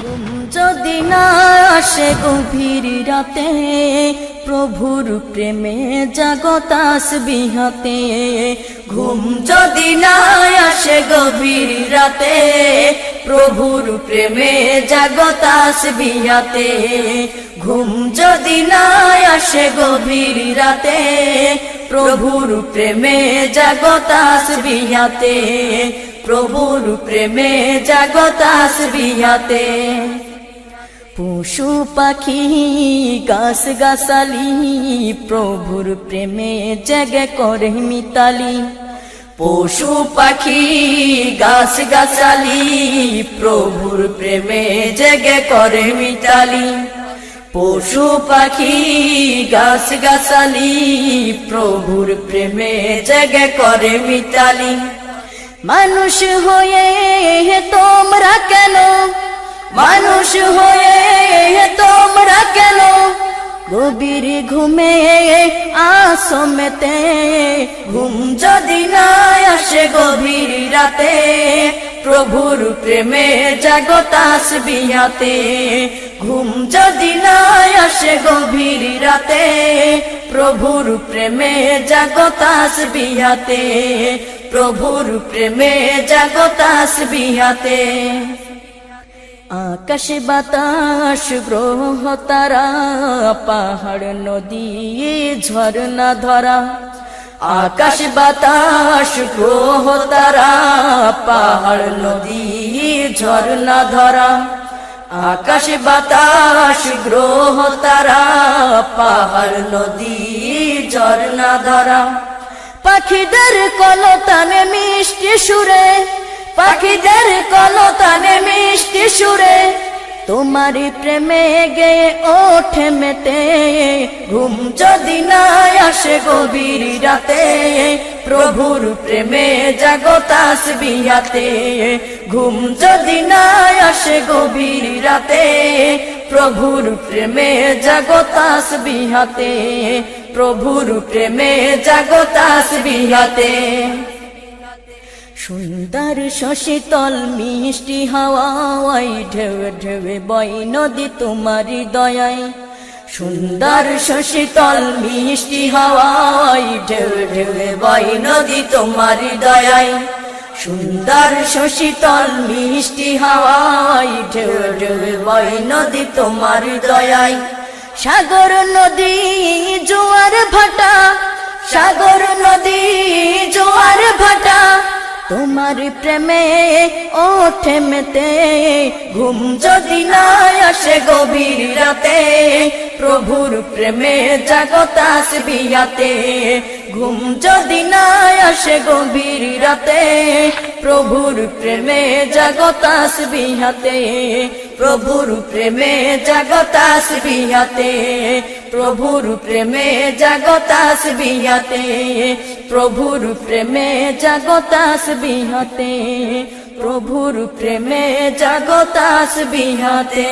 ঘুম যদি না আসে গভীর রাতে, প্রভুর প্রেমে জাগো তাসবিহ হাতে। ঘুম যদি না আসে গভীর রাতে, প্রভুর প্রেমে জাগো তাসবিহ হাতে। ঘুম যদি না আসে গভীর রাতে, প্রভুর প্রেমে জাগো তাসবিহ হাতে। প্রভুর প্রেমে জাগো তাসবিহ হাতে। পশু পাখি গাছ গাছালি, প্রভুর প্রেমে জেগে করে মিতালি। পশু পাখি গাছ গাছালি, প্রভুর প্রেমে জেগে করে মিতালি। পশু পাখি গাছ গাছালি, প্রভুর প্রেমে জেগে করে মিতালি। মানুষ হয়ে তোমরা কেন, মানুষ হয়ে তোমরা কেন গভীর ঘুমে আসো মেতে। ঘুম যদি না আসে গভীর রাতে, প্রভুর প্রেমে জাগো তাসবিহ হাতে। ঘুম যদি না আসে গভীর রাতে, প্রভুর প্রেমে জাগো তাসবিহ হাতে। প্রভুর প্রেমে জাগো তাসবিহ হাতে। আকাশ বাতাস গ্রহ তারা, পাহাড় নদী ঝরনা ধরা। আকাশ বাতাস গ্রহ তারা, পাহাড় নদী ঝরনা ধরা। আকাশ বাতাস গ্রহ তারা, পাহাড় নদী ঝরনা ধরা। পাখিদের কলতানে মিষ্টি সুরে, পাখিদের কলতানে মিষ্টি সুরে, তোমারি প্রেমে গেয়ে ওঠে মেতে। ঘুম যদি না আসে গভীর রাতে, প্রভুর প্রেমে জাগো তাসবিহ হাতে। ঘুম যদি না আসে গভীর রাতে, প্রভুর প্রেমে জাগো তাসবিহ হাতে। প্রভুর প্রেমে জাগো তাসবিহ হাতে। সুন্দর শশীতল মিষ্টি হাওয়ায়, ঢেউ ঢেউ বয় নদী তোমারি দয়ায়। সুন্দর শশীতল মিষ্টি হাওয়ায়, ঢেউ ঢেউ বয় নদী তোমারি দয়ায়। সুন্দর শশীতল মিষ্টি হাওয়ায়, ঢেউ ঢেউ বয় নদী তোমারি দয়ায়। সাগর নদী জোয়ার ভাটা, সাগর নদী জোয়ার ভাটা, তোমার প্রেমে ওঠে মেতে। ঘুম যদি না আসে গভীর রাতে, প্রভুর প্রেমে জাগো তাসবিহ হাতে। ঘুম যদি না আসে গভীর রাতে, প্রভুর প্রেমে জাগো তাসবিহ হাতে। প্রভুর প্রেমে জাগো তাসবিহ হাতে। প্রভুর প্রেমে জাগো তাসবিহ হাতে। প্রভুর প্রেমে জাগো তাসবিহ হাতে। প্রভুর প্রেমে জাগো তাসবিহ হাতে।